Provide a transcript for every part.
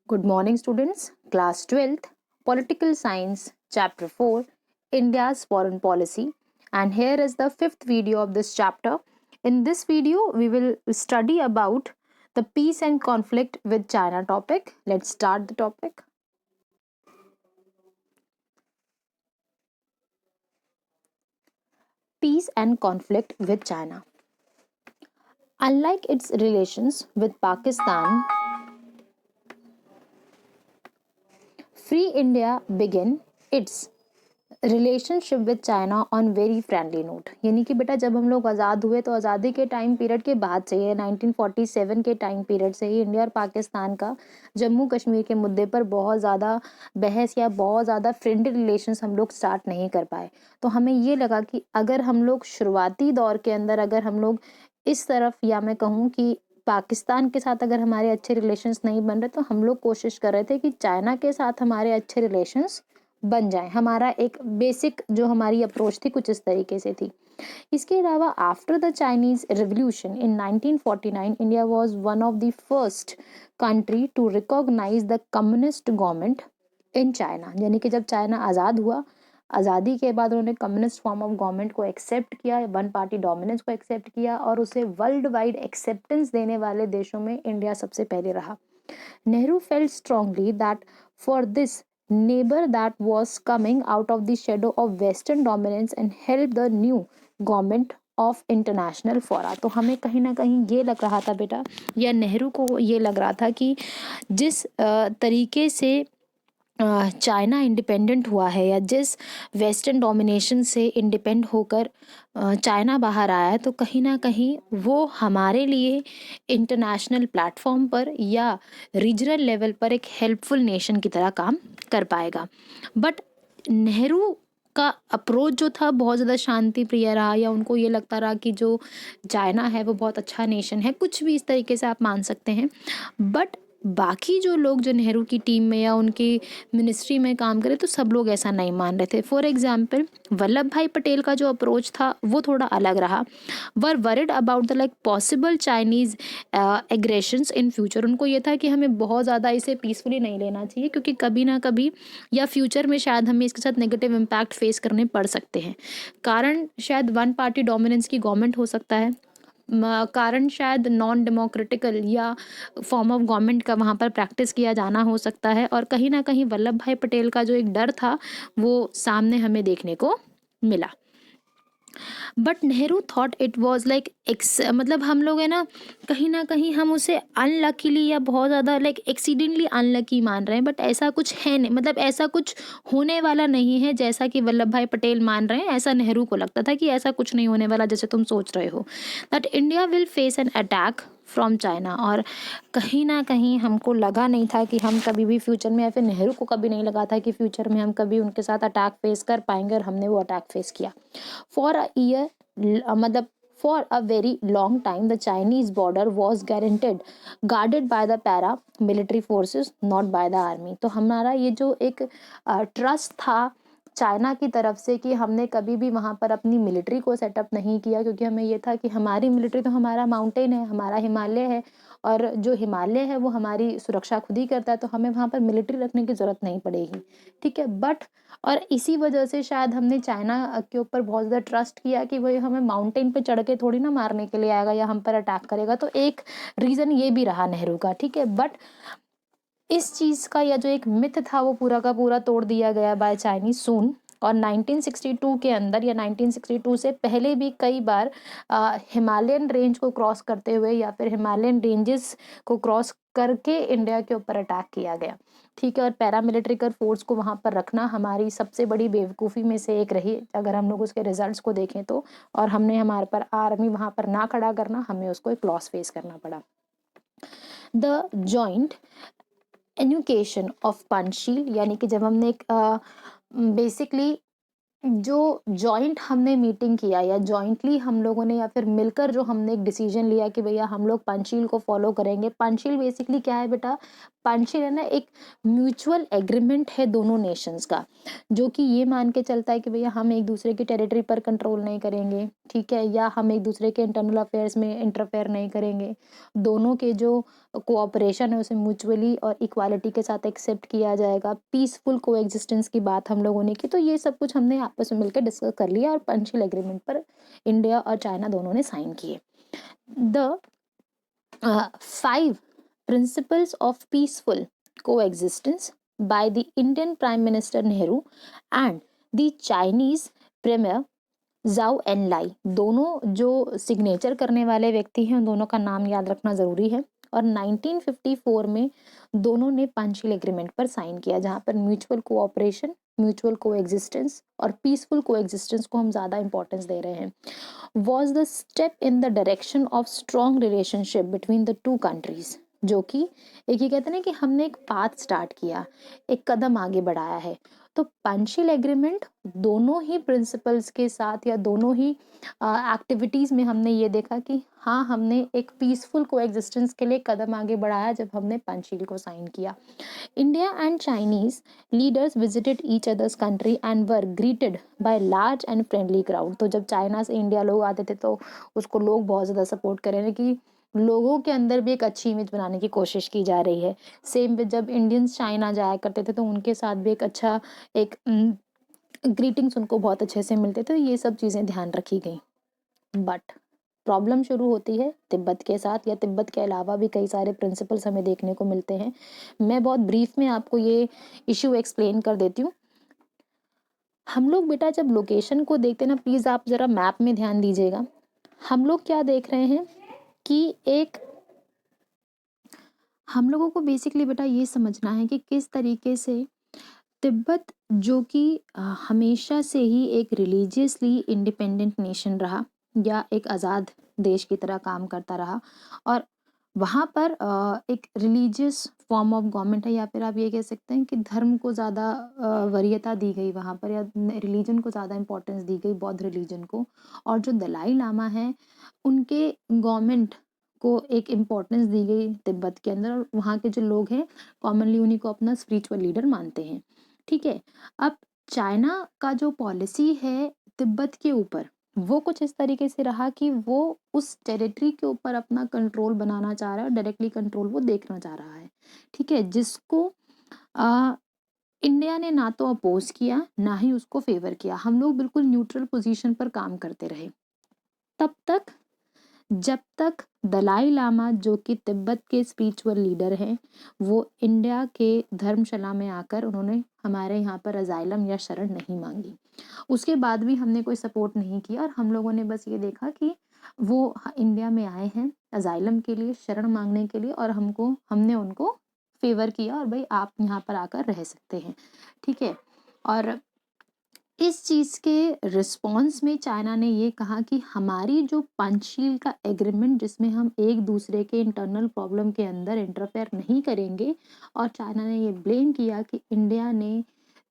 Good morning, students. Class 12th, Political Science, Chapter 4, India's Foreign Policy. And here is the fifth video of this chapter. In this video, we will study about the peace and conflict with China topic. Let's start the topic. Peace and conflict with China. Unlike its relations with Pakistan, Free India began its relationship with China on very friendly note. यानी कि बेटा जब हम लोग आज़ाद हुए तो आज़ादी के टाइम पीरियड के बाद से ही 1947 के टाइम पीरियड से ही इंडिया और पाकिस्तान का जम्मू कश्मीर के मुद्दे पर बहुत ज़्यादा बहस या बहुत ज़्यादा फ्रेंडली रिलेशंस हम लोग स्टार्ट नहीं कर पाए। तो हमें ये लगा कि अगर हम लोग शुरुआती दौर के अंदर अगर हम लोग इस तरफ या मैं कहूँ कि पाकिस्तान के साथ अगर हमारे अच्छे रिलेशंस नहीं बन रहे तो हम लोग कोशिश कर रहे थे कि चाइना के साथ हमारे अच्छे रिलेशंस बन जाए। हमारा एक बेसिक जो हमारी अप्रोच थी कुछ इस तरीके से थी। इसके अलावा after the Chinese revolution in 1949 India was one of the first country to recognise the communist government in China. यानी कि जब चाइना आज़ाद हुआ, आज़ादी के बाद उन्होंने कम्युनिस्ट फॉर्म ऑफ गवर्नमेंट को एक्सेप्ट किया, वन पार्टी डोमिनेंस को एक्सेप्ट किया और उसे वर्ल्ड वाइड एक्सेप्टेंस देने वाले देशों में इंडिया सबसे पहले रहा। Nehru felt strongly that for this neighbor that was coming out of the shadow of western dominance and help the new government of international फोरा। तो हमें कहीं ना कहीं ये लग रहा था बेटा, या नेहरू को ये लग रहा था कि जिस तरीके से चाइना इंडिपेंडेंट हुआ है या जिस वेस्टर्न डोमिनेशन से इंडिपेंड होकर चाइना बाहर आया है, तो कहीं ना कहीं वो हमारे लिए इंटरनेशनल प्लेटफॉर्म पर या रीजनल लेवल पर एक हेल्पफुल नेशन की तरह काम कर पाएगा। बट नेहरू का अप्रोच जो था बहुत ज़्यादा शांति प्रिय रहा, या उनको ये लगता रहा कि जो चाइना है वो बहुत अच्छा नेशन है, कुछ भी इस तरीके से आप मान सकते हैं। बट बाकी जो लोग जो नेहरू की टीम में या उनकी मिनिस्ट्री में काम करे तो सब लोग ऐसा नहीं मान रहे थे। फॉर एग्जाम्पल वल्लभ भाई पटेल का जो अप्रोच था वो थोड़ा अलग रहा। Were worried about the like possible Chinese aggressions in future. उनको ये था कि हमें बहुत ज़्यादा इसे पीसफुली नहीं लेना चाहिए, क्योंकि कभी ना कभी या फ्यूचर में शायद हमें इसके साथ नेगेटिव इम्पैक्ट फेस करने पड़ सकते हैं। कारण शायद वन पार्टी डोमिनेंस की गवर्नमेंट हो सकता है, कारण शायद नॉन डेमोक्रेटिकल या फॉर्म ऑफ गवर्नमेंट का वहाँ पर प्रैक्टिस किया जाना हो सकता है। और कहीं ना कहीं वल्लभ भाई पटेल का जो एक डर था वो सामने हमें देखने को मिला। But Nehru thought it was like मतलब हम लोग है ना कहीं हम उसे अनलकीली या बहुत ज़्यादा लाइक एक्सीडेंटली अनलकी मान रहे हैं। बट ऐसा कुछ है नहीं, मतलब ऐसा कुछ होने वाला नहीं है जैसा कि वल्लभ भाई पटेल मान रहे हैं। ऐसा नेहरू को लगता था कि ऐसा कुछ नहीं होने वाला जैसे तुम सोच रहे हो, that India will face an attack from China. और कहीं ना कहीं हमको लगा नहीं था कि हम कभी भी फ्यूचर में, या फिर नेहरू को कभी नहीं लगा था कि फ्यूचर में हम कभी उनके साथ अटैक फेस कर पाएंगे, और हमने वो अटैक फेस किया। फॉर अ ईयर मतलब for a very long time the Chinese border was guarded by the paramilitary forces, not by the army। तो हमारा ये जो एक ट्रस्ट था चाइना की तरफ से कि हमने कभी भी वहाँ पर अपनी मिलिट्री को सेटअप नहीं किया, क्योंकि हमें ये था कि हमारी मिलिट्री तो हमारा माउंटेन है, हमारा हिमालय है, और जो हिमालय है वो हमारी सुरक्षा खुद ही करता है, तो हमें वहाँ पर मिलिट्री रखने की ज़रूरत नहीं पड़ेगी। ठीक है। बट और इसी वजह से शायद हमने चाइना के ऊपर बहुत ज़्यादा ट्रस्ट किया कि वही हमें माउंटेन पे चढ़ के थोड़ी ना मारने के लिए आएगा या हम पर अटैक करेगा। तो एक रीज़न ये भी रहा नेहरू का। ठीक है। बट इस चीज़ का या जो एक मिथ था वो पूरा का पूरा तोड़ दिया गया बाय चाइनीज सून। और 1962 के अंदर या 1962 से पहले भी कई बार हिमालयन रेंज को क्रॉस करते हुए या फिर हिमालयन रेंजेस को क्रॉस करके इंडिया के ऊपर अटैक किया गया। ठीक है। और पैरामिलिट्रिकल फोर्स को वहाँ पर रखना हमारी सबसे बड़ी बेवकूफ़ी में से एक रही, अगर हम लोग उसके रिजल्ट्स को देखें तो। और हमने हमारे पर आर्मी वहाँ पर ना खड़ा करना, हमें उसको एक लॉस फेस करना पड़ा। The joint education of Panchsheel, यानी कि जब हमने एक बेसिकली जो जॉइंट हमने मीटिंग किया या जॉइंटली हम लोगों ने या फिर मिलकर जो हमने एक डिसीजन लिया कि भैया हम लोग पंचशील को फॉलो करेंगे। पंचशील बेसिकली क्या है बेटा? पंचशील है ना एक म्यूचुअल एग्रीमेंट है दोनों नेशंस का, जो कि ये मान के चलता है कि भैया हम एक दूसरे की टेरिटरी पर कंट्रोल नहीं करेंगे। ठीक है। या हम एक दूसरे के इंटरनल अफेयर्स में इंटरफेयर नहीं करेंगे। दोनों के जो कोऑपरेशन है उसे म्यूचुअली और इक्वालिटी के साथ एक्सेप्ट किया जाएगा। पीसफुल कोएग्जिस्टेंस की बात हम लोगों ने की। तो ये सब कुछ हमने आपस में मिलकर डिस्कस कर लिया और पंचशील एग्रीमेंट पर इंडिया और चाइना दोनों ने साइन किए। The 5 principles of peaceful coexistence by the Indian Prime Minister Nehru and the Chinese Premier जाओ एन लाई, दोनों जो सिग्नेचर करने वाले व्यक्ति हैं उन दोनों का नाम याद रखना जरूरी है। और 1954 में दोनों ने पंचशील एग्रीमेंट पर साइन किया, जहां पर म्यूचुअल कोऑपरेशन, म्यूचुअल कोएग्जिस्टेंस और पीसफुल कोएग्जिस्टेंस को हम ज्यादा इंपॉर्टेंस दे रहे हैं। Was the step in the direction of strong relationship between the two countries, जो कि एक ये कहते हैं कि हमने एक पाथ स्टार्ट किया, एक कदम आगे बढ़ाया है। तो पंचशील एग्रीमेंट दोनों ही प्रिंसिपल्स के साथ या दोनों ही एक्टिविटीज में हमने ये देखा कि हाँ, हमने एक पीसफुल कोएग्जिस्टेंस के लिए कदम आगे बढ़ाया जब हमने पंचशील को साइन किया। India and Chinese leaders visited each other's country and were greeted by large and friendly crowd। तो जब चाइना से इंडिया लोग आते थे तो उसको लोग बहुत ज़्यादा सपोर्ट कर रहे हैं कि लोगों के अंदर भी एक अच्छी इमेज बनाने की कोशिश की जा रही है। सेम पे जब इंडियंस चाइना जाया करते थे तो उनके साथ भी एक अच्छा एक ग्रीटिंग्स उनको बहुत अच्छे से मिलते थे। ये सब चीज़ें ध्यान रखी गई। बट प्रॉब्लम शुरू होती है तिब्बत के साथ, या तिब्बत के अलावा भी कई सारे प्रिंसिपल्स हमें देखने को मिलते हैं। मैं बहुत ब्रीफ में आपको ये इश्यू एक्सप्लेन कर देती हूँ। हम लोग बेटा जब लोकेशन को देखते हैं ना, प्लीज आप जरा मैप में ध्यान दीजिएगा। हम लोग क्या देख रहे हैं कि एक हम लोगों को बेसिकली बेटा ये समझना है कि किस तरीके से तिब्बत, जो कि हमेशा से ही एक रिलीजियसली इंडिपेंडेंट नेशन रहा या एक आज़ाद देश की तरह काम करता रहा, और वहाँ पर एक रिलीजियस फॉर्म ऑफ गवर्नमेंट है, या फिर आप ये कह सकते हैं कि धर्म को ज़्यादा वरीयता दी गई वहाँ पर, या रिलीजन को ज़्यादा इम्पोर्टेंस दी गई, बौद्ध रिलीजन को। और जो दलाई लामा है उनके गवर्नमेंट को एक इम्पोर्टेंस दी गई तिब्बत के अंदर, और वहाँ के जो लोग हैं कॉमनली उन्हीं को अपना स्पिरिचुअल लीडर मानते हैं। ठीक है। अब चाइना का जो पॉलिसी है तिब्बत के ऊपर, वो कुछ इस तरीके से रहा कि वो उस टेरिटरी के ऊपर अपना कंट्रोल बनाना चाह रहा है और डायरेक्टली कंट्रोल वो देखना चाह रहा है। ठीक है, जिसको आ, इंडिया ने ना तो अपोज किया ना ही उसको फेवर किया। हम लोग बिल्कुल न्यूट्रल पोजीशन पर काम करते रहे तब तक जब तक दलाई लामा, जो कि तिब्बत के स्पिरिचुअल लीडर हैं, वो इंडिया के धर्मशाला में आकर उन्होंने हमारे यहाँ पर अजाइलम या शरण नहीं मांगी। उसके बाद भी हमने कोई सपोर्ट नहीं किया, और हम लोगों ने बस ये देखा कि वो इंडिया में आए हैं अजाइलम के लिए, शरण मांगने के लिए, और हमने उनको फेवर किया और भाई आप यहाँ पर आकर रह सकते हैं। ठीक है। और इस चीज़ के रिस्पॉन्स में चाइना ने ये कहा कि हमारी जो पंचशील का एग्रीमेंट, जिसमें हम एक दूसरे के इंटरनल प्रॉब्लम के अंदर इंटरफेयर नहीं करेंगे, और चाइना ने ये ब्लेम किया कि इंडिया ने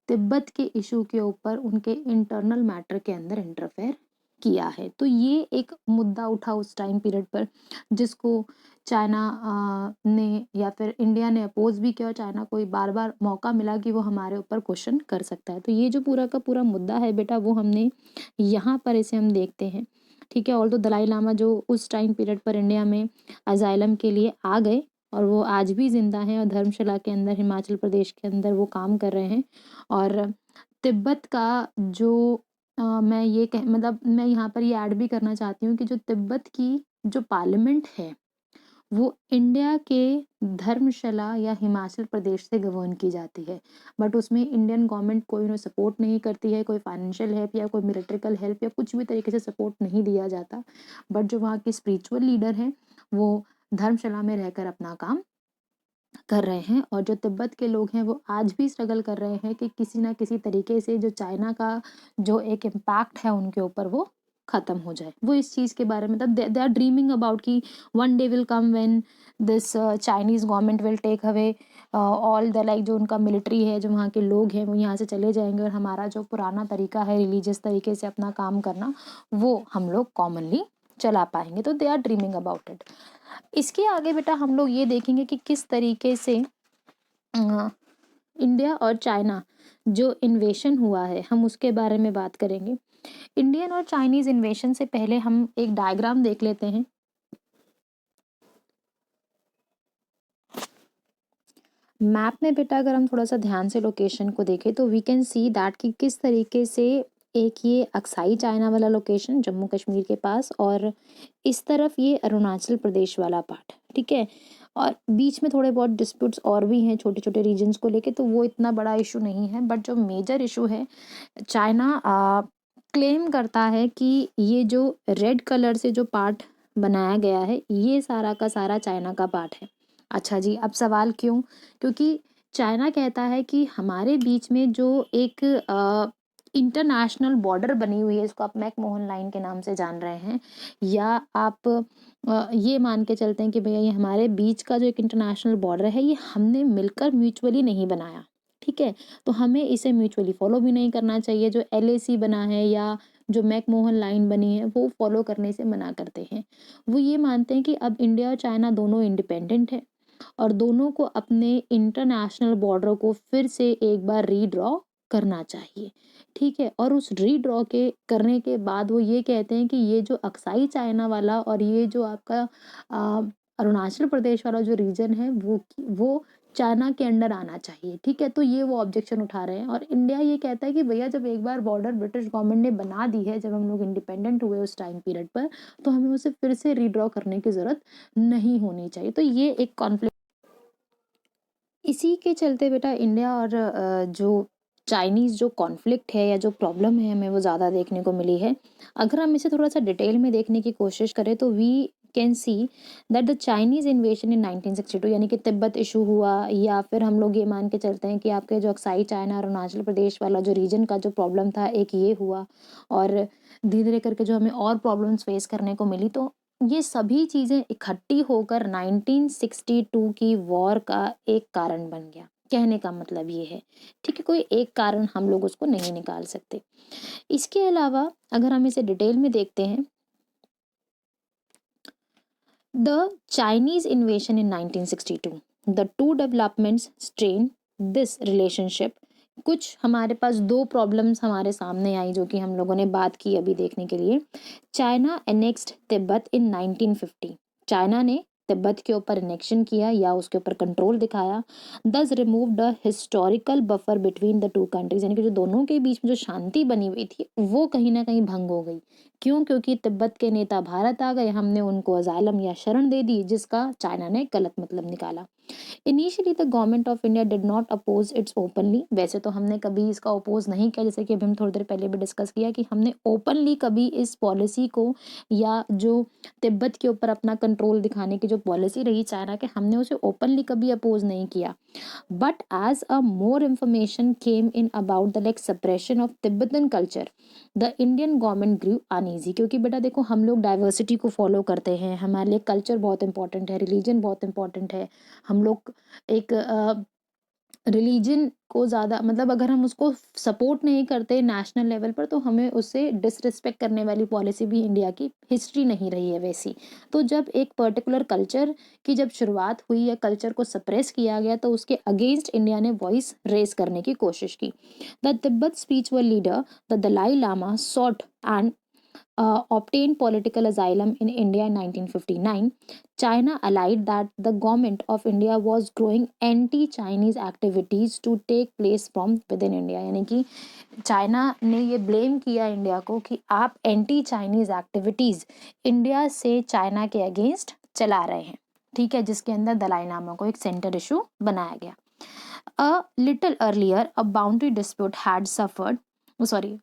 तिब्बत के इशू के ऊपर उनके इंटरनल मैटर के अंदर इंटरफेयर किया है। तो ये एक मुद्दा उठा उस टाइम पीरियड पर, जिसको चाइना ने या फिर इंडिया ने अपोज भी किया, और चाइना को बार बार मौका मिला कि वो हमारे ऊपर क्वेश्चन कर सकता है। तो ये जो पूरा का पूरा मुद्दा है बेटा, वो हमने यहाँ पर इसे हम देखते हैं। ठीक है। और तो दलाई लामा जो उस टाइम पीरियड पर इंडिया में अजाइलम के लिए आ गए, और वो आज भी जिंदा हैं और धर्मशाला के अंदर हिमाचल प्रदेश के अंदर वो काम कर रहे हैं। और तिब्बत का जो मैं यहाँ पर ये ऐड भी करना चाहती हूँ कि जो तिब्बत की जो पार्लियामेंट है वो इंडिया के धर्मशाला या हिमाचल प्रदेश से गवर्न की जाती है। बट उसमें इंडियन गवर्नमेंट कोई उन्हें सपोर्ट नहीं करती है, कोई फाइनेंशियल हेल्प या कोई मिलिट्रिकल हेल्प या कुछ भी तरीके से सपोर्ट नहीं दिया जाता। बट जो वहाँ के स्पिरिचुअल लीडर हैं वो धर्मशाला में रहकर अपना काम कर रहे हैं, और जो तिब्बत के लोग हैं वो आज भी स्ट्रगल कर रहे हैं कि किसी ना किसी तरीके से जो चाइना का जो एक इम्पैक्ट है उनके ऊपर वो खत्म हो जाए। वो इस चीज़ के बारे में मतलब दे आर ड्रीमिंग अबाउट कि one day will come when this Chinese government will take away all the like, जो उनका मिलिट्री है, जो वहाँ के लोग हैं वो यहाँ से चले जाएंगे, और हमारा जो पुराना तरीका है रिलीजियस तरीके से अपना काम करना वो हम लोग कॉमनली चला पाएंगे। तो they are dreaming about it. इसके आगे बेटा हम लोग ये देखेंगे कि किस तरीके से इंडिया और चाइना जो इन्वेशन हुआ है, हम उसके बारे में बात करेंगे। इंडियन और चाइनीज इन्वेशन से पहले हम एक डायग्राम देख लेते हैं। मैप में बेटा अगर हम थोड़ा-सा ध्यान से लोकेशन को देखें तो वी कैन सी दैट कि किस तरीके से एक ये अक्साई चाइना वाला लोकेशन जम्मू कश्मीर के पास और इस तरफ ये अरुणाचल प्रदेश वाला पार्ट, ठीक है? और बीच में थोड़े बहुत डिस्प्यूट्स और भी हैं छोटे-छोटे रीजन्स को लेके, तो वो इतना बड़ा इश्यू नहीं है। बट जो मेजर इश्यू है, चाइना क्लेम करता है कि ये जो रेड कलर से जो पार्ट बनाया गया है, ये सारा का सारा चाइना का पार्ट है। अच्छा जी, अब सवाल क्यों? क्योंकि चाइना कहता है कि हमारे बीच में जो एक इंटरनेशनल बॉर्डर बनी हुई है, इसको आप मैकमोहन लाइन के नाम से जान रहे हैं, या आप ये मान के चलते हैं कि भैया ये हमारे बीच का जो एक इंटरनेशनल बॉर्डर है, ये हमने मिलकर म्यूचुअली नहीं बनाया, ठीक है? तो हमें इसे म्यूचुअली फॉलो भी नहीं करना चाहिए। जो एलएसी बना है या जो मैकमोहन लाइन बनी है, वो फॉलो करने से मना करते हैं। वो ये मानते हैं कि अब इंडिया और चाइना दोनों इंडिपेंडेंट है और दोनों को अपने इंटरनेशनल बॉर्डर को फिर से एक बार रीड्रॉ करना चाहिए, ठीक है? और उस रीड्रॉ के करने के बाद वो ये कहते हैं कि ये जो अक्साई चाइना वाला और ये जो आपका अरुणाचल प्रदेश वाला जो रीजन है, वो चाइना के अंडर आना चाहिए, ठीक है? तो ये वो ऑब्जेक्शन उठा रहे हैं और इंडिया ये कहता है कि भैया जब एक बार बॉर्डर ब्रिटिश गवर्नमेंट ने बना दी है, जब हम लोग इंडिपेंडेंट हुए उस टाइम पीरियड पर, तो हमें उसे फिर से रीड्रॉ करने की ज़रूरत नहीं होनी चाहिए। तो ये एक कॉन्फ्लिक्ट, इसी के चलते बेटा इंडिया और जो चाइनीज़ जो कॉन्फ्लिक्ट है या जो प्रॉब्लम है, हमें वो ज़्यादा देखने को मिली है। अगर हम इसे थोड़ा-सा डिटेल में देखने की कोशिश करें तो we can see that the Chinese invasion in 1962, यानी कि तिब्बत इश्यू हुआ, या फिर हम लोग ये मान के चलते हैं कि आपके जो अक्साई चाइना, अरुणाचल प्रदेश वाला जो रीजन का जो प्रॉब्लम था, एक ये हुआ और धीरे-धीरे करके जो हमें और प्रॉब्लम्स फेस करने को मिली। तो ये सभी चीज़ें इकट्ठी होकर 1962 की वॉर का एक कारण बन गया। कहने का मतलब ये है, ठीक है? कोई एक कारण हम लोग उसको नहीं निकाल सकते। इसके अलावा अगर हम इसे डिटेल में देखते हैं, the Chinese invasion in 1962, the two developments strain this relationship. कुछ हमारे पास 2 प्रॉब्लम्स हमारे सामने आई जो कि हम लोगों ने बात की अभी देखने के लिए। चाइना एनेक्स्ड तिब्बत इन 1950, चाइना ने तिब्बत के ऊपर एनेक्शन किया या उसके ऊपर कंट्रोल दिखाया। दस remove the historical buffer between the two countries, यानी कि जो दोनों के बीच में जो शांति बनी हुई थी वो कहीं ना कहीं भंग हो गई। क्यों? क्योंकि तिब्बत के नेता भारत आ गए, हमने उनको अजालम या शरण दे दी, जिसका चाइना ने गलत मतलब निकाला। Initially the government of India did not oppose its openly, वैसे तो हमने कभी इसका अपोज नहीं किया, जैसे कि अभी हम थोड़ी देर पहले भी डिस्कस किया कि हमने ओपनली कभी इस पॉलिसी को या जो तिब्बत के ऊपर अपना कंट्रोल दिखाने की जो पॉलिसी रही चाइना के, हमने उसे ओपनली कभी अपोज नहीं किया। But as a more information came in about the like suppression of Tibetan culture, the Indian government grew uneasy। क्योंकि बेटा देखो, हम लोग डाइवर्सिटी को फॉलो करते हैं, हमारे लिए कल्चर बहुत इंपॉर्टेंट है, रिलीजन बहुत इंपॉर्टेंट है। हम लोग एक रिलीजन को ज़्यादा, मतलब अगर हम उसको सपोर्ट नहीं करते नेशनल लेवल पर, तो हमें उससे डिसरिस्पेक्ट करने वाली पॉलिसी भी इंडिया की हिस्ट्री नहीं रही है वैसी। तो जब एक पर्टिकुलर कल्चर की जब शुरुआत हुई या कल्चर को सप्रेस किया गया, तो उसके अगेंस्ट इंडिया ने वॉइस रेज करने की कोशिश की। The Tibet spiritual leader the Dalai Lama sought and obtained political asylum in India in 1959, China allied that the government of India was growing anti-Chinese activities to take place from within India। यानी कि China ने ये blame किया India को कि आप anti Chinese activities India से China के अगेंस्ट चला रहे हैं, ठीक है? जिसके अंदर दलाई लामा को एक सेंटर इशू बनाया गया। A little earlier a boundary dispute had suffered sorry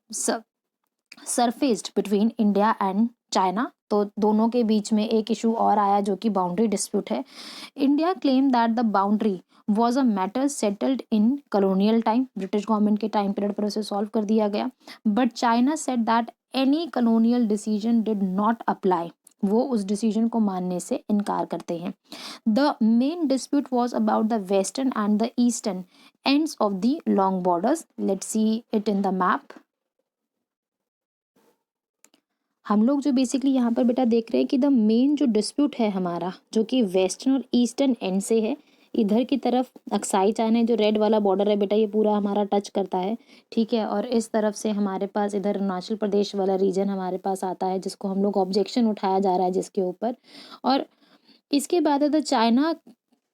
surfaced between India and China. तो दोनों के बीच में एक इशू और आया जो कि बाउंड्री डिस्प्यूट है। India claim that the boundary was a matter settled in colonial time, British government के टाइम पीरियड पर उसे सॉल्व कर दिया गया। But China said that any colonial decision did not apply, वो उस डिसीजन को मानने से इनकार करते हैं। The main dispute was about the western and the eastern ends of the long borders. Let's see it in the map. हम लोग जो बेसिकली यहाँ पर बेटा देख रहे हैं कि द मेन जो डिस्प्यूट है हमारा, जो कि वेस्टर्न और ईस्टर्न एंड से है, इधर की तरफ अक्साई चाइना जो रेड वाला बॉर्डर है बेटा, ये पूरा हमारा टच करता है, ठीक है? और इस तरफ से हमारे पास इधर अरुणाचल प्रदेश वाला रीजन हमारे पास आता है, जिसको हम लोग ऑब्जेक्शन उठाया जा रहा है जिसके ऊपर। और इसके बाद है the China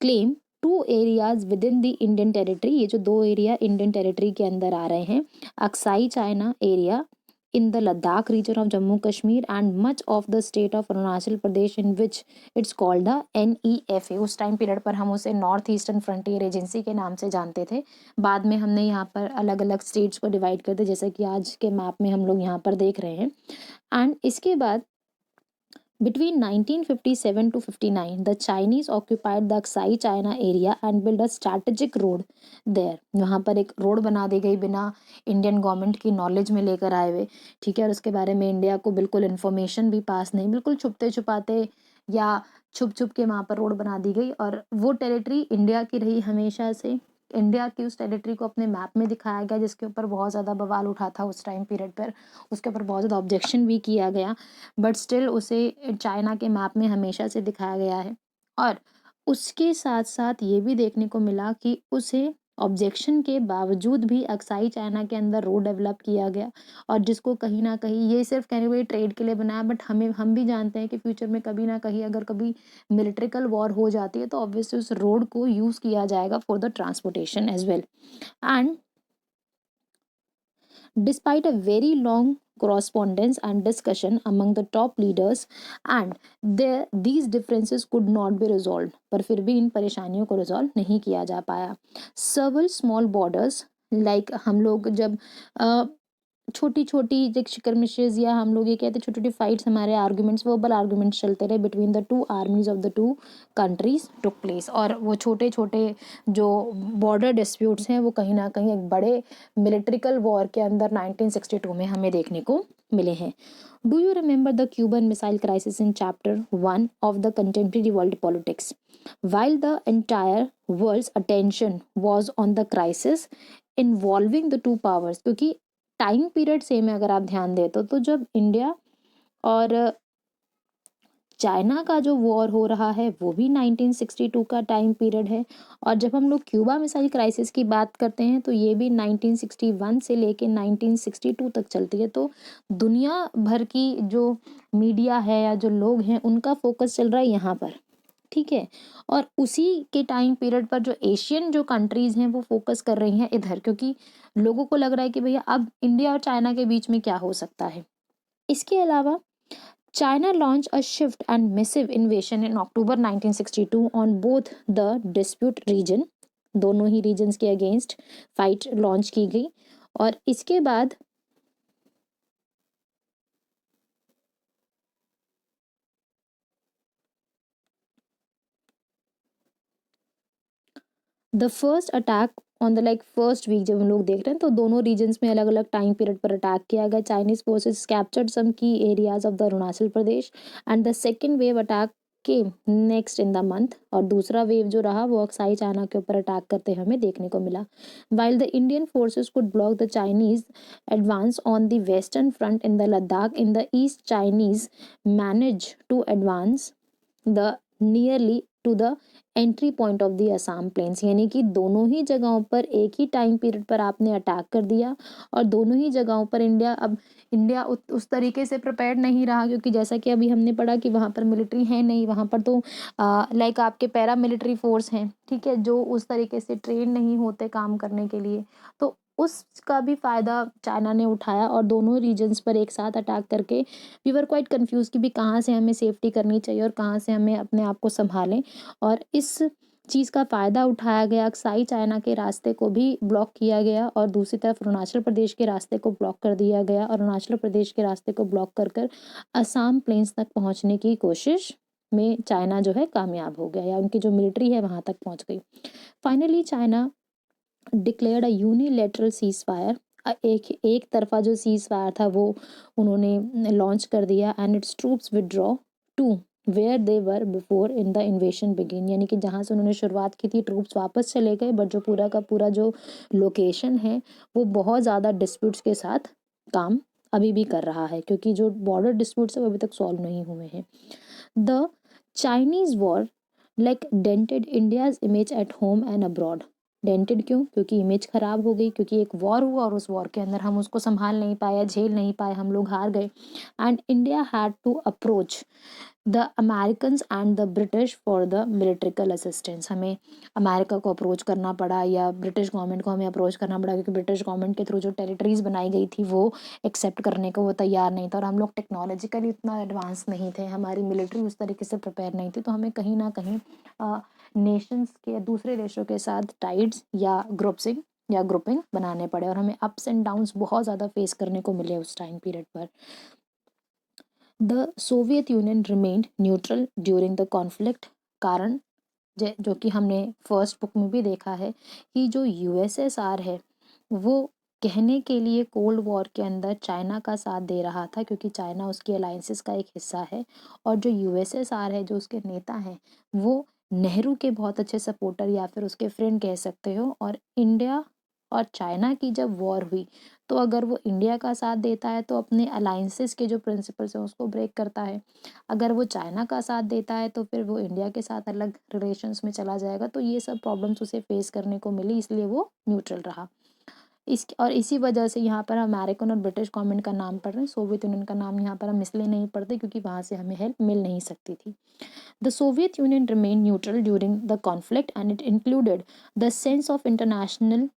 claim 2 areas with in the Indian territory, ये जो 2 एरिया इंडियन टेरिटरी के अंदर आ रहे हैं, Aksai China area in the Ladakh region of Jammu Kashmir and much of the state of Arunachal Pradesh in which it's called the NEFA। उस time period पर हम उसे नॉर्थ ईस्टर्न फ्रंटियर एजेंसी के नाम से जानते थे। बाद में हमने यहाँ पर अलग अलग स्टेट्स को डिवाइड कर दिया, जैसे कि आज के मैप में हम लोग यहाँ पर देख रहे हैं। एंड इसके बाद Between 1957 to 59, the Chinese occupied the Aksai China area and built a strategic road there। वहाँ पर एक रोड बना दी गई बिना इंडियन गवर्नमेंट की नॉलेज में लेकर आए हुए, ठीक है। और उसके बारे में इंडिया को बिल्कुल इन्फॉर्मेशन भी पास नहीं, बिल्कुल छुपते छुपाते या छुप छुप के वहाँ पर रोड बना दी गई। और वो टेरिटरी इंडिया की रही हमेशा से। इंडिया की उस टेरिटरी को अपने मैप में दिखाया गया, जिसके ऊपर बहुत ज़्यादा बवाल उठा था उस टाइम पीरियड पर, उसके ऊपर बहुत ज़्यादा ऑब्जेक्शन भी किया गया, बट स्टिल उसे चाइना के मैप में हमेशा से दिखाया गया है। और उसके साथ साथ ये भी देखने को मिला कि उसे ऑब्जेक्शन के बावजूद भी अक्साई चाइना के अंदर रोड डेवलप किया गया, और जिसको कहीं ना कहीं ये सिर्फ कहने को ट्रेड के लिए बनाया, बट हम भी जानते हैं कि फ्यूचर में कभी ना कहीं अगर कभी मिलिट्रिकल वॉर हो जाती है तो ऑब्वियसली उस रोड को यूज़ किया जाएगा for the transportation as well. And despite a very long correspondence and discussion among the top leaders and these differences could not be resolved, पर फिर भी इन परेशानियों को रिजॉल्व नहीं किया जा पाया। several small borders like हम लोग जब छोटी छोटी जो skirmishes या हम लोग ये कहते हैं छोटी छोटी फाइट्स, हमारे आर्ग्यूमेंट्स, वर्बल आर्ग्यूमेंट्स चलते रहे between the two आर्मीज of the two countries took place. और वो छोटे छोटे जो बॉर्डर डिस्प्यूट्स हैं वो कहीं ना कहीं एक बड़े मिलिट्रिकल वॉर के अंदर 1962 में हमें देखने को मिले हैं। Do you remember the Cuban missile crisis in chapter 1 of the contemporary world politics? while the entire world's attention was on the crisis involving the two powers, क्योंकि टाइम पीरियड सेम है अगर आप ध्यान दें तो जब इंडिया और China का जो वॉर हो रहा है वो भी 1962 का टाइम पीरियड है, और जब हम लोग क्यूबा मिसाइल क्राइसिस की बात करते हैं तो ये भी 1961 से लेके 1962 तक चलती है। तो दुनिया भर की जो मीडिया है या जो लोग हैं उनका फोकस चल रहा है यहाँ पर, ठीक है। और उसी के टाइम पीरियड पर जो एशियन जो कंट्रीज हैं वो फोकस कर रही हैं इधर, क्योंकि लोगों को लग रहा है कि भैया अब इंडिया और चाइना के बीच में क्या हो सकता है। इसके अलावा China launch a swift and massive invasion in October 1962 on both the dispute region, दोनों ही रीजन्स के अगेंस्ट फाइट लॉन्च की गई। और इसके बाद the first attack on the first week जब हम लोग देख रहे हैं तो दोनों रीजन्स में अलग अलग टाइम पीरियड पर अटैक किया गया। चाइनीज फोर्सेस कैप्चर्ड सम की areas of the Arunachal Pradesh and the second wave attack के नेक्स्ट इन द मंथ, और दूसरा वेव जो रहा वो अक्साई चाइना के ऊपर अटैक करते हमें देखने को मिला। While the Indian forces could block the Chinese advance on the western front in the Ladakh, in the east Chinese manage to advance the nearly to the entry point of the Assam plains, यानी कि दोनों ही जगहों पर एक ही time period पर आपने attack कर दिया, और दोनों ही जगहों पर इंडिया उस तरीके से प्रिपेयर्ड नहीं रहा, क्योंकि जैसा कि अभी हमने पढ़ा कि वहाँ पर मिलिट्री है नहीं, वहाँ पर तो आपके पैरा मिलिट्री फोर्स हैं, ठीक है, जो उस तरीके से ट्रेन नहीं होते काम करने के लिए। तो उसका भी फ़ायदा चाइना ने उठाया और दोनों रीजन्स पर एक साथ अटैक करके वी वर क्वाइट कंफ्यूज कि भी कहाँ से हमें सेफ्टी करनी चाहिए और कहाँ से हमें अपने आप को संभालें। और इस चीज़ का फ़ायदा उठाया गया, अक्साई चाइना के रास्ते को भी ब्लॉक किया गया और दूसरी तरफ अरुणाचल प्रदेश के रास्ते को ब्लॉक कर दिया गया, और अरुणाचल प्रदेश के रास्ते को ब्लॉक कर असम प्लेन्स तक पहुंचने की कोशिश में चाइना जो है कामयाब हो गया, या उनकी जो मिलिट्री है वहां तक पहुंच गई। Finally China declared a unilateral cease fire, एक तरफा जो सीज फायर था वो उन्होंने लॉन्च कर दिया, and its troops withdraw to where they were before in the invasion begin, यानी कि जहाँ से उन्होंने शुरुआत की थी ट्रूप्स वापस चले गए, बट जो पूरा का पूरा जो लोकेशन है वो बहुत ज़्यादा डिस्प्यूट्स के साथ काम अभी भी कर रहा है, क्योंकि जो बॉर्डर डिस्प्यूट्स है वो अभी तक सॉल्व नहीं हुए हैं। The Chinese war dented India's image at home and abroad, dented क्यों? क्योंकि इमेज खराब हो गई, क्योंकि एक वॉर हुआ और उस वॉर के अंदर हम उसको संभाल नहीं पाए, झेल नहीं पाए, हम लोग हार गए। And India had to approach the Americans and the British for the military assistance. हमें अमेरिका को अप्रोच करना पड़ा या ब्रिटिश गवर्नमेंट को हमें अप्रोच करना पड़ा, क्योंकि ब्रिटिश गवर्नमेंट के थ्रू जो टेरिटरीज बनाई गई थी वो एक्सेप्ट करने को वो तैयार नहीं था, और हम लोग टेक्नोलॉजिकली इतना एडवांस नहीं थे, हमारी मिलिट्री उस तरीके से प्रिपेयर नहीं थी, तो हमें कहीं ना कहीं नेशंस के, दूसरे देशों के साथ टाइड्स या ग्रुपिंग बनाने पड़े, और हमें अप्स एंड डाउन्स बहुत ज़्यादा फेस करने को मिले उस टाइम पीरियड पर। The Soviet union remained neutral during the conflict. कारण जो कि हमने फर्स्ट बुक में भी देखा है कि जो यूएसएसआर है वो कहने के लिए कोल्ड वॉर के अंदर चाइना का साथ दे रहा था, क्योंकि चाइना उसकी अलायंसेस का एक हिस्सा है, और जो यूएसएसआर है, जो उसके नेता हैं, वो नेहरू के बहुत अच्छे सपोर्टर या फिर उसके फ्रेंड कह सकते हो। और इंडिया और चाइना की जब वॉर हुई तो अगर वो इंडिया का साथ देता है तो अपने अलायंसेस के जो प्रिंसिपल्स हैं उसको ब्रेक करता है, अगर वो चाइना का साथ देता है तो फिर वो इंडिया के साथ अलग रिलेशंस में चला जाएगा। तो ये सब प्रॉब्लम्स उसे फेस करने को मिली, इसलिए वो न्यूट्रल रहा। और इसी वजह से यहाँ पर अमेरिकन और ब्रिटिश गवर्नमेंट का नाम पढ़ रहे हैं, सोवियत यूनियन का नाम यहाँ पर हम इसलिए नहीं पढ़ते क्योंकि वहाँ से हमें हेल्प मिल नहीं सकती थी। The Soviet union remain neutral during the conflict and it included the sense of international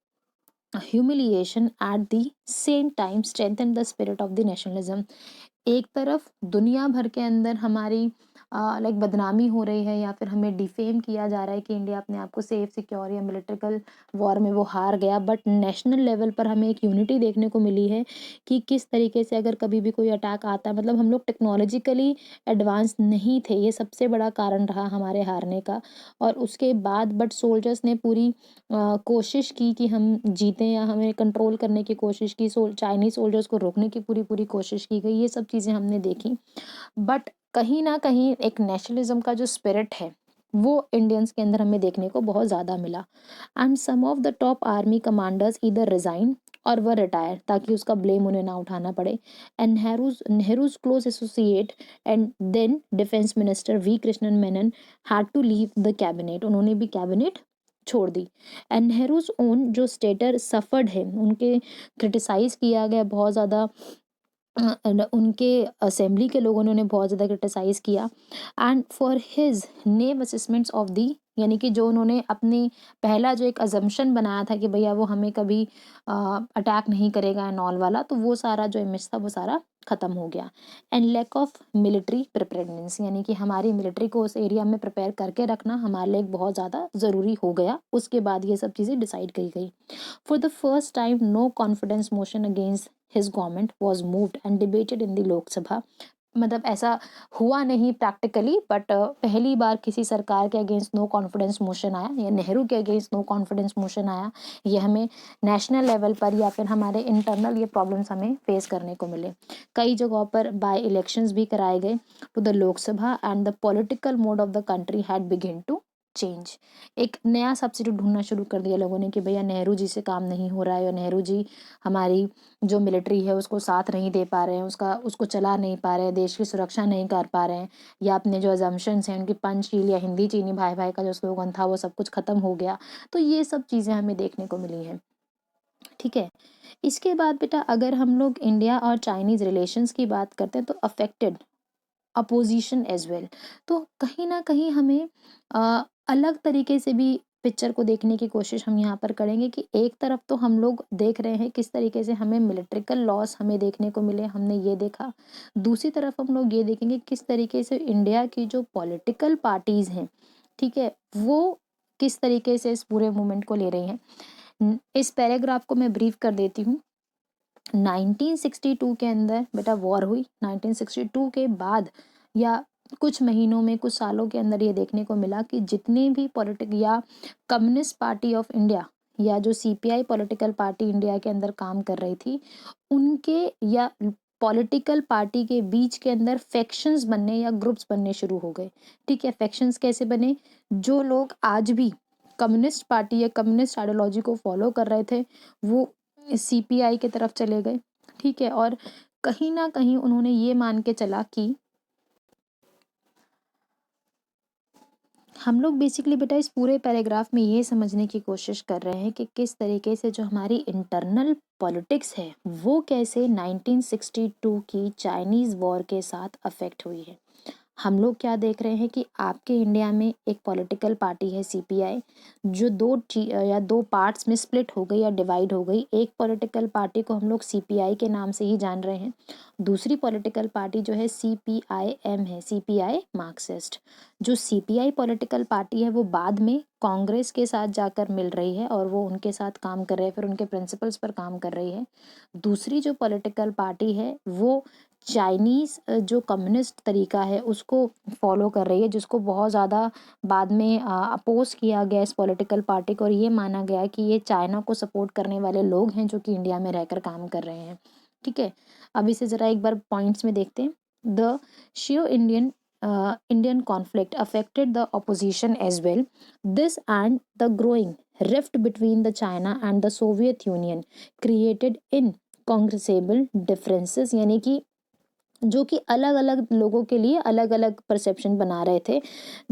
humiliation at the same time strengthened the spirit of the nationalism। एक तरफ दुनिया भर के अंदर हमारी लाइक बदनामी हो रही है या फिर हमें डिफेम किया जा रहा है कि इंडिया अपने आप को सेफ सिक्योर या मिलिट्रिकल वॉर में वो हार गया, बट नेशनल लेवल पर हमें एक यूनिटी देखने को मिली है कि किस तरीके से अगर कभी भी कोई अटैक आता है, मतलब हम लोग टेक्नोलॉजिकली एडवांस नहीं थे, ये सबसे बड़ा कारण रहा हमारे हारने का। और उसके बाद बट सोल्जर्स ने पूरी कोशिश की कि हम जीतें या हमें कंट्रोल करने की कोशिश की, चाइनीज सोल्जर्स को रोकने की पूरी पूरी कोशिश की गई, ये सब चीज़ें हमने देखी। बट कहीं ना कहीं एक नेशनलिज्म का जो स्पिरिट है वो इंडियंस के अंदर हमें देखने को बहुत ज़्यादा मिला। And some of the top army commanders इधर रिजाइन और वह रिटायर, ताकि उसका ब्लेम उन्हें ना उठाना पड़े। And Nehru's close associate and then defence minister V Krishnan Menon had to leave the cabinet, उन्होंने भी कैबिनेट छोड़ दी। एंड नेहरूज ओन जो स्टेटर सफर्ड है, उनके क्रिटिसाइज किया गया बहुत ज़्यादा, उनके असेंबली के लोगों ने उन्हें बहुत ज़्यादा क्रिटिसाइज़ किया। And for his name assessments of the, यानी कि जो उन्होंने अपनी पहला जो एक अजम्पशन बनाया था कि भैया वो हमें कभी अटैक नहीं करेगा एंड ऑल वाला, तो वो सारा जो इमेज था वो सारा ख़त्म हो गया। And lack of military preparedness, यानी कि हमारी मिलिट्री को उस एरिया में प्रिपेयर करके रखना हमारे लिए बहुत ज़्यादा ज़रूरी हो गया। उसके बाद ये सब चीज़ें डिसाइड की गई। For the first time, no confidence motion against his government was moved and debated in the Lok Sabha। मतलब ऐसा हुआ नहीं प्रैक्टिकली, बट पहली बार किसी सरकार के अगेंस्ट नो कॉन्फिडेंस मोशन आया या नेहरू के अगेंस्ट नो कॉन्फिडेंस मोशन आया, ये हमें नेशनल लेवल पर या फिर हमारे इंटरनल ये प्रॉब्लम्स हमें फेस करने को मिले। कई जगहों पर बाय इलेक्शंस भी कराए गए to the Lok Sabha and the political mode of the country had begin to change. एक नया सब्सिट्यूट ढूंढना शुरू कर दिया लोगों ने कि भैया नेहरू जी से काम नहीं हो रहा है, और नेहरू जी हमारी जो मिलिट्री है उसको साथ नहीं दे पा रहे हैं, उसको चला नहीं पा रहे हैं, देश की सुरक्षा नहीं कर पा रहे हैं, या अपने जो अजम्पशंस हैं उनकी पंचशील या हिंदी चीनी भाई भाई का जो स्लोगन था वो सब कुछ खत्म हो गया। तो ये सब चीज़ें हमें देखने को मिली हैं। ठीक है, इसके बाद बेटा अगर हम लोग इंडिया और चाइनीज़ रिलेशंस की बात करते हैं तो अफेक्टेड अपोजिशन एज वेल। तो कहीं ना कहीं हमें अलग तरीके से भी पिक्चर को देखने की कोशिश हम यहाँ पर करेंगे कि एक तरफ तो हम लोग देख रहे हैं किस तरीके से हमें मिलिट्रिकल लॉस हमें देखने को मिले, हमने ये देखा। दूसरी तरफ हम लोग ये देखेंगे किस तरीके से इंडिया की जो पॉलिटिकल पार्टीज हैं, ठीक है, वो किस तरीके से इस पूरे मूवमेंट को ले रही हैं। इस पैराग्राफ को मैं ब्रीफ कर देती हूँ। 1962 के अंदर बेटा वॉर हुई। 1962 के बाद या कुछ महीनों में, कुछ सालों के अंदर ये देखने को मिला कि जितने भी पॉलिटिक या कम्युनिस्ट पार्टी ऑफ इंडिया या जो सीपीआई पॉलिटिकल पार्टी इंडिया के अंदर काम कर रही थी, उनके या पॉलिटिकल पार्टी के बीच के अंदर फैक्शंस बनने या ग्रुप्स बनने शुरू हो गए। ठीक है, फैक्शंस कैसे बने? जो लोग आज भी कम्युनिस्ट पार्टी या कम्युनिस्ट आइडियोलॉजी को फॉलो कर रहे थे वो सीपीआई की तरफ चले गए। ठीक है, और कहीं ना कहीं उन्होंने ये मान के चला कि हम लोग बेसिकली बेटा इस पूरे पैराग्राफ में ये समझने की कोशिश कर रहे हैं कि किस तरीके से जो हमारी इंटरनल पॉलिटिक्स है वो कैसे 1962 की चाइनीज़ वॉर के साथ अफेक्ट हुई है। हम लोग क्या देख रहे हैं कि आपके इंडिया में एक पॉलिटिकल पार्टी है सीपीआई, जो दो पार्ट्स में स्प्लिट हो गई या डिवाइड हो गई। एक पॉलिटिकल पार्टी को हम लोग सीपीआई के नाम से ही जान रहे हैं, दूसरी पॉलिटिकल पार्टी जो है सीपीआईएम है, सीपीआई मार्क्सिस्ट। जो सीपीआई पॉलिटिकल पार्टी है वो बाद में कांग्रेस के साथ जाकर मिल रही है और वो उनके साथ काम कर रहे हैं, फिर उनके प्रिंसिपल्स पर काम कर रही है। दूसरी जो पॉलिटिकल पार्टी है वो चाइनीज़ जो कम्युनिस्ट तरीका है उसको फॉलो कर रही है, जिसको बहुत ज़्यादा बाद में अपोज किया गया इस पॉलिटिकल पार्टी को, और ये माना गया कि ये चाइना को सपोर्ट करने वाले लोग हैं जो कि इंडिया में रहकर काम कर रहे हैं। ठीक है, अब इसे ज़रा एक बार पॉइंट्स में देखते हैं। The Sino Indian conflict affected the opposition as well. This and the growing rift between the China and the Soviet Union created inconceivable differences, यानी कि जो कि अलग अलग लोगों के लिए अलग अलग परसेप्शन बना रहे थे।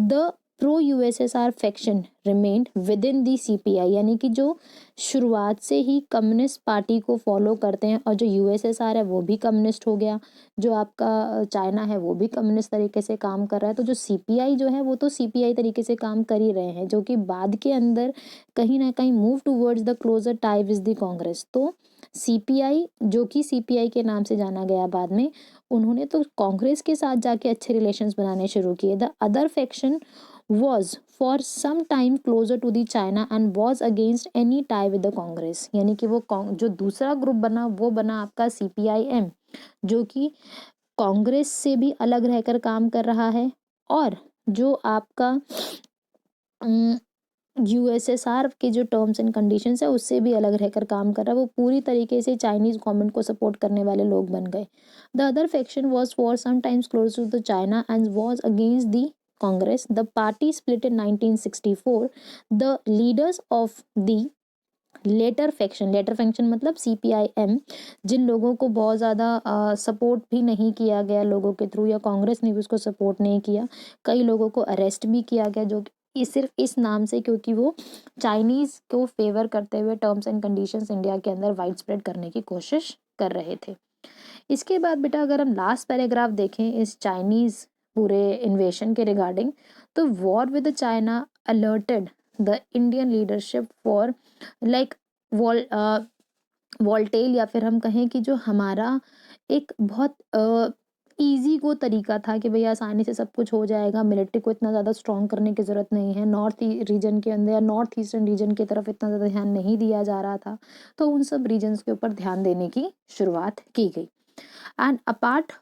The pro USSR faction remained within the CPI, यानी कि जो शुरुआत से ही कम्युनिस्ट पार्टी को फॉलो करते हैं, और जो यूएसएसआर है वो भी कम्युनिस्ट हो गया, जो आपका चाइना है वो भी कम्युनिस्ट तरीके से काम कर रहा है। तो जो सीपीआई जो है वो तो सीपीआई तरीके से काम कर ही रहे हैं, जो कि बाद के अंदर कहीं ना कहीं move towards the closer tie with the Congress. तो सीपीआई, जो कि सीपीआई के नाम से जाना गया बाद में, उन्होंने तो कांग्रेस के साथ जाके अच्छे रिलेशंस बनाने शुरू किए। The other faction was for some time closer to the China and was against any tie with the Congress, यानी कि वो जो दूसरा ग्रुप बना वो बना आपका सीपीआईएम, जो कि कांग्रेस से भी अलग रहकर काम कर रहा है, और जो आपका यूएसएसआर के जो टर्म्स एंड कंडीशंस है उससे भी अलग रहकर काम कर रहा है। वो पूरी तरीके से चाइनीज गवर्नमेंट को सपोर्ट करने वाले लोग बन गए। The other faction was for some times close to the China and was against the Congress. द party split in 1964। The leaders of the latter faction मतलब सीपीआईएम, जिन लोगों को बहुत ज़्यादा सपोर्ट भी नहीं किया गया लोगों के थ्रू, या कांग्रेस ने भी उसको सपोर्ट नहीं किया, कई लोगों को अरेस्ट भी किया गया, जो कि सिर्फ इस नाम से, क्योंकि वो चाइनीज़ को फेवर करते हुए टर्म्स एंड कंडीशंस इंडिया के अंदर वाइड स्प्रेड करने की कोशिश कर रहे थे। इसके बाद बेटा अगर हम लास्ट पैराग्राफ देखें इस चाइनीज़ पूरे इन्वेशन के रिगार्डिंग, तो war with China alerted the Indian leadership for like वॉल्टेल, या फिर हम कहें कि जो हमारा एक बहुत ईजी को तरीका था कि भैया आसानी से सब कुछ हो जाएगा, मिलिट्री को इतना ज़्यादा स्ट्रॉन्ग करने की ज़रूरत नहीं है, नॉर्थ रीजन के अंदर या नॉर्थ ईस्टर्न रीजन की तरफ इतना ज़्यादा ध्यान नहीं दिया जा रहा था, तो उन सब रीजन्स के ऊपर ध्यान देने की शुरुआत की गई। And apart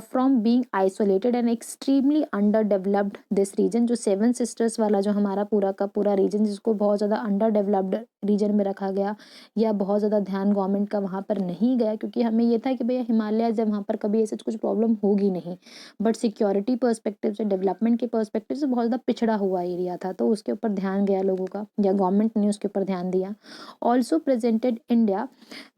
from being isolated and extremely underdeveloped, this region, जो सेवन सिस्टर्स वाला जो हमारा पूरा का पूरा रीजन, जिसको बहुत ज़्यादा अंडर डेवलप्ड रीजन में रखा गया, या बहुत ज़्यादा ध्यान गवर्नमेंट का वहाँ पर नहीं गया, क्योंकि हमें ये था कि भैया हिमालय जब वहाँ पर कभी ऐसे कुछ प्रॉब्लम होगी नहीं, बट सिक्योरिटी पर्सपेक्टिव से, डेवलपमेंट के पर्सपेक्टिव से बहुत ज़्यादा पिछड़ा हुआ एरिया था, तो उसके ऊपर ध्यान गया लोगों का, या गवर्नमेंट ने उसके ऊपर ध्यान दिया। Also presented India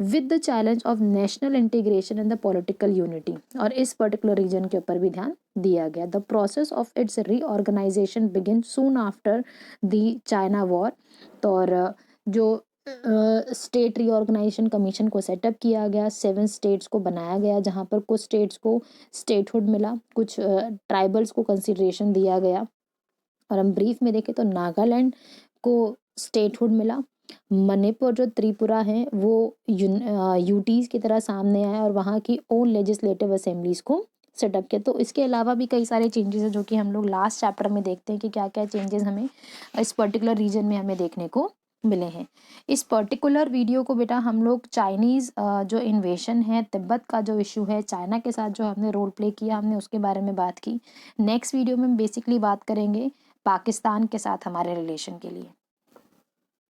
with the challenge of national integration and the political unity, और इस पर्टिकुलर रीजन के ऊपर भी ध्यान दिया गया। The process of its reorganisation begin soon after the China war. तो और जो स्टेट रीऑर्गेनाइजेशन कमीशन को सेटअप किया गया, 7 स्टेट्स को बनाया गया, जहाँ पर कुछ स्टेट्स को स्टेटहुड मिला, कुछ ट्राइबल्स को कंसिडरेशन दिया गया, और हम ब्रीफ में देखें तो नागालैंड को स्टेटहुड मिला, मणिपुर जो त्रिपुरा है वो यूटीज की तरह सामने आया और वहाँ की ओन लेजिस्लेटिव असेंबलीज को सेटअप किया। तो इसके अलावा भी कई सारे चेंजेस हैं जो कि हम लोग लास्ट चैप्टर में देखते हैं कि क्या क्या चेंजेस हमें इस पर्टिकुलर रीजन में हमें देखने को मिले हैं। इस पर्टिकुलर वीडियो को बेटा हम लोग चाइनीज़ जो इन्वेशन है, तिब्बत का जो इशू है, चाइना के साथ जो हमने रोल प्ले किया, हमने उसके बारे में बात की। नेक्स्ट वीडियो में बेसिकली बात करेंगे पाकिस्तान के साथ हमारे रिलेशन के लिए।